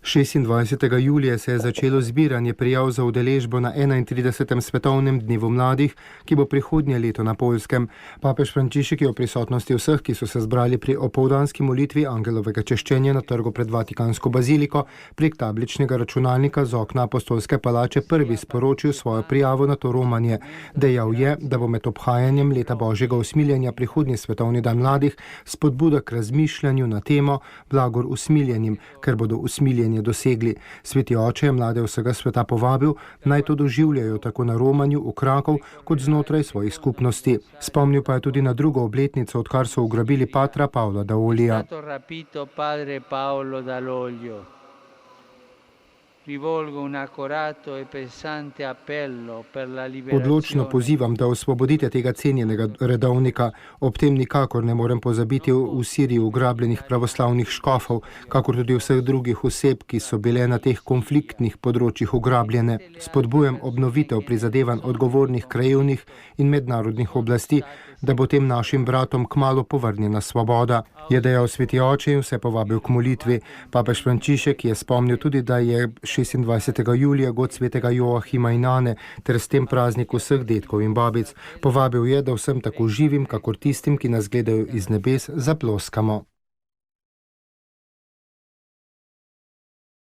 26. julija se je začelo zbiranje prijav za udeležbo na 31. svetovnem dnevu mladih, ki bo prihodnje leto na Poljskem. Papež Frančišek je v prisotnosti vseh, ki so se zbrali pri opoldanski molitvi angelovega češčenja na trgu pred Vatikansko baziliko, prek tabličnega računalnika z okna Apostolske palače prvi sporočil svojo prijavo na to romanje. Dejal je, da bo med obhajanjem leta Božjega usmiljenja prihodnji svetovni dan mladih spodbuda k razmišljanju na temo blagor usmiljenim, ker bodo usmiljenje dosegli. Sveti oče je mlade vsega sveta povabil, naj to doživljajo tako na romanju v Krakov, kot znotraj svojih skupnosti. Spomnil pa je tudi na drugo obletnico, odkar so ugrabili patra Pavla Daolija. Odločno pozivam, da osvobodite tega cenjenega redovnika. Ob tem nikakor ne morem pozabiti v Siriji ugrabljenih pravoslavnih škofov, kakor tudi vseh drugih oseb, ki so bile na teh konfliktnih področjih ugrabljene. Spodbujam obnovitev prizadevanj odgovornih krajevnih in mednarodnih oblasti, da bo tem našim bratom kmalu povrnjena svoboda, je dejal sveti oče in vse povabil k molitvi. Papež Frančišek je spomnil tudi, da je 26. julija god svetega Joachima in Ane ter s tem praznik vseh dedkov in babic. Povabil je, da vsem tako živim, kakor tistim, ki nas gledajo iz nebes, zaploskamo.